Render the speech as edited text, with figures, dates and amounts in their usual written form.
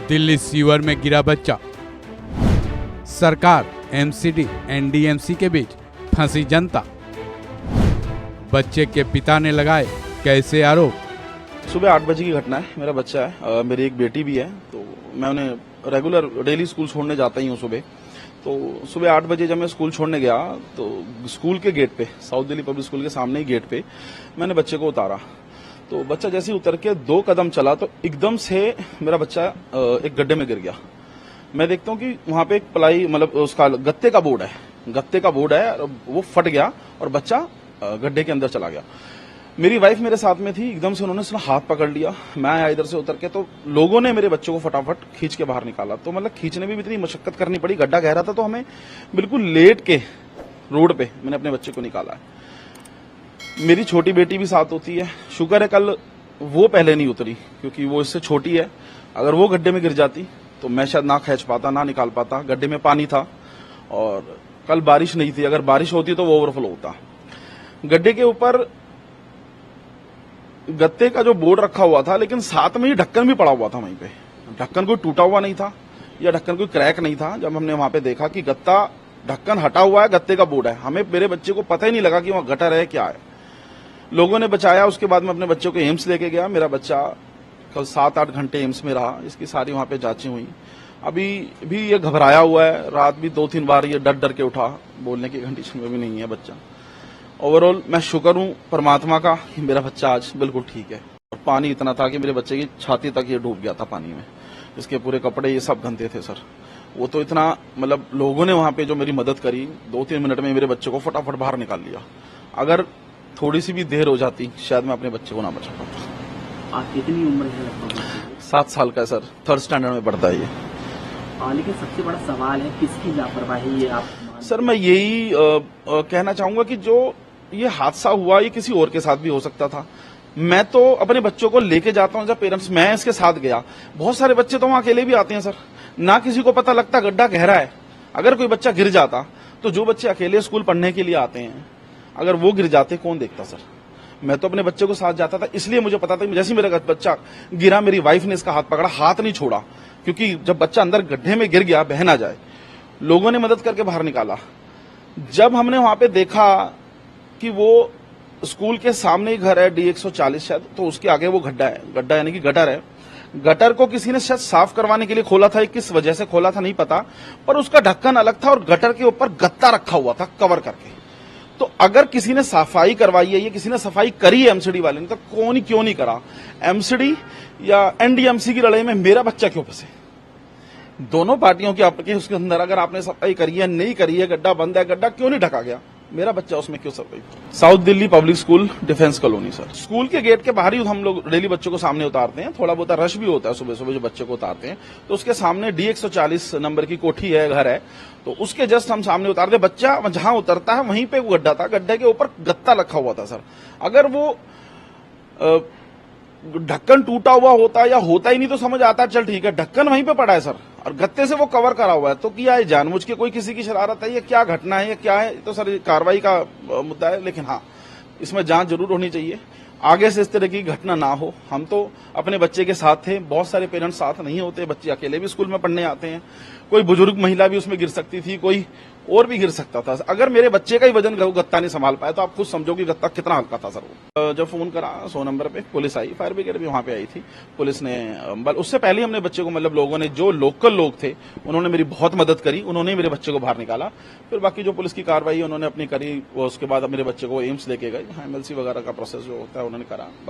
Delhi sewer में गिरा बच्चा। सरकार, एमसीडी, एनडीएमसी के बीच फंसी जनता। बच्चे के पिता ने लगाए कैसे आरोप। सुबह 8 बजे की घटना है। मेरा बच्चा है, मेरी एक बेटी भी है, तो मैं उन्हें रेगुलर डेली स्कूल छोड़ने जाता ही हूँ सुबह। तो सुबह 8 बजे जब मैं स्कूल छोड़ने गया तो स्कूल के गेट पे, साउथ दिल्ली पब्लिक स्कूल के सामने ही गेट पे मैंने बच्चे को उतारा। तो बच्चा जैसे ही उतर के 2 कदम चला तो एकदम से मेरा बच्चा एक गड्ढे में गिर गया। मैं देखता हूँ कि वहां पे एक प्लाई, मतलब उसका गत्ते का बोर्ड है, वो फट गया और बच्चा गड्ढे के अंदर चला गया। मेरी वाइफ मेरे साथ में थी, एकदम से उन्होंने उसका हाथ पकड़ लिया। मैं आया इधर से उतर के, तो लोगों ने मेरे बच्चों को फटाफट खींच के बाहर निकाला। तो मतलब खींचने में भी इतनी मशक्कत करनी पड़ी, गड्ढा गहरा था, तो हमें बिल्कुल लेट के रोड पे मैंने अपने बच्चे को निकाला है। मेरी छोटी बेटी भी साथ होती है। शुक्र है कल वो पहले नहीं उतरी, क्योंकि वो इससे छोटी है। अगर वो गड्ढे में गिर जाती तो मैं शायद ना खींच पाता, ना निकाल पाता। गड्ढे में पानी था और कल बारिश नहीं थी। अगर बारिश होती तो वो ओवरफ्लो होता। गड्ढे के ऊपर गत्ते का जो बोर्ड रखा हुआ था, लेकिन साथ में ही ढक्कन भी पड़ा हुआ था वहीं पे। ढक्कन कोई टूटा हुआ नहीं था या ढक्कन कोई क्रैक नहीं था। जब हमने वहां पे देखा कि गत्ता, ढक्कन हटा हुआ है, गत्ते का बोर्ड है, हमें, मेरे बच्चे को पता ही नहीं लगा कि वहां गटर है क्या है। लोगों ने बचाया। उसके बाद मैं अपने बच्चों को एम्स लेके गया। मेरा बच्चा कल 7-8 घंटे एम्स में रहा। इसकी सारी वहां पे जांचें हुई। अभी भी ये घबराया हुआ है। रात भी 2-3 बार ये डर डर के उठा। बोलने की कंडीशन में भी नहीं है बच्चा। ओवरऑल मैं शुक्र हूं परमात्मा का कि मेरा बच्चा आज बिल्कुल ठीक है। और पानी इतना था कि मेरे बच्चे की छाती तक ये डूब गया था पानी में। इसके पूरे कपड़े ये सब गंदे थे सर। वो तो इतना, मतलब लोगों ने वहां पे जो मेरी मदद करी, 2-3 मिनट में मेरे बच्चे को फटाफट बाहर निकाल लिया। अगर थोड़ी सी भी देर हो जाती शायद मैं अपने बच्चे को ना बचा पाता। आप कितनी उम्र है लगभग? 7 साल का है सर, 3rd स्टैंडर्ड में पढ़ता है ये। लेकिन सबसे बड़ा सवाल है किसकी लापरवाही है आप? सर मैं यही कहना चाहूंगा कि जो ये हादसा हुआ ये किसी और के साथ भी हो सकता था। मैं तो अपने बच्चों को लेके जाता हूं जब पेरेंट्स, मैं इसके साथ गया। बहुत सारे बच्चे तो वहां अकेले भी आते हैं सर, ना किसी को पता लगता गड्ढा गहरा है। अगर कोई बच्चा गिर जाता तो जो बच्चे अकेले स्कूल पढ़ने के लिए आते हैं, अगर वो गिर जाते कौन देखता सर। मैं तो अपने बच्चे को साथ जाता था, इसलिए मुझे पता था। जैसे मेरा बच्चा गिरा, मेरी वाइफ ने इसका हाथ पकड़ा, हाथ नहीं छोड़ा, क्योंकि जब बच्चा अंदर गड्ढे में गिर गया, बह ना जाए। लोगों ने मदद करके बाहर निकाला। जब हमने वहां पे देखा कि वो स्कूल के सामने ही घर है, D140 शायद, तो उसके आगे वो गड्ढा यानी कि गटर है। गटर को किसी ने शायद साफ करवाने के लिए खोला था, किस वजह से खोला था नहीं पता, पर उसका ढक्कन अलग था और गटर के ऊपर गत्ता रखा हुआ था कवर करके। तो अगर किसी ने सफाई करवाई है, ये किसी ने सफाई करी है एमसीडी वाले ने, तो कौन ही क्यों नहीं करा। एमसीडी या एनडीएमसी की लड़ाई में मेरा बच्चा क्यों फंसे? दोनों पार्टियों की आपके उसके अंदर अगर आपने सफाई करी है, नहीं करी है, गड्ढा बंद है, गड्ढा क्यों नहीं ढका गया? मेरा बच्चा उसमें क्यों सफाई? South Delhi public school, defence colony sir. School के गेट के बाहर ही हम लोग डेली बच्चों को सामने उतारते हैं। थोड़ा बहुत रश भी होता है सुबह सुबह जो बच्चे को उतारते हैं, तो उसके सामने D140 नंबर की कोठी है, घर है, तो उसके जस्ट हम सामने उतारते। बच्चा जहां उतरता है वहीं पे वो गड्ढा था, गड्ढे के ऊपर गत्ता रखा हुआ था सर। अगर वो ढक्कन टूटा हुआ होता या होता ही नहीं तो समझ आता, चल ठीक है, ढक्कन वहीं पे पड़ा है सर और गत्ते से वो कवर करा हुआ है, तो क्या है जानबूझ के कोई किसी की शरारत है, ये क्या घटना है, ये क्या है? तो सर कार्रवाई का मुद्दा है, लेकिन हाँ इसमें जांच जरूर होनी चाहिए। आगे से इस तरह की घटना ना हो। हम तो अपने बच्चे के साथ थे, बहुत सारे पेरेंट्स साथ नहीं होते, बच्चे अकेले भी स्कूल में पढ़ने आते हैं। कोई बुजुर्ग महिला भी उसमें गिर सकती थी, कोई और भी गिर सकता था। अगर मेरे बच्चे का ही वजन गत्ता नहीं संभाल पाया तो आप खुद समझो कि गत्ता कितना हल्का था सर वो। जब फोन करा 100 नंबर पे, पुलिस आई, फायर ब्रिगेड भी वहां पे आई थी। पुलिस ने, उससे पहले हमने बच्चे को, मतलब लोगों ने, जो लोकल लोग थे उन्होंने मेरी बहुत मदद करी, उन्होंने मेरे बच्चे को बाहर निकाला। फिर बाकी जो पुलिस की कार्रवाई उन्होंने अपनी करी, उसके बाद मेरे बच्चे को एम्स लेके गए। एमएलसी वगैरह का प्रोसेस जो होता है उन्होंने करा।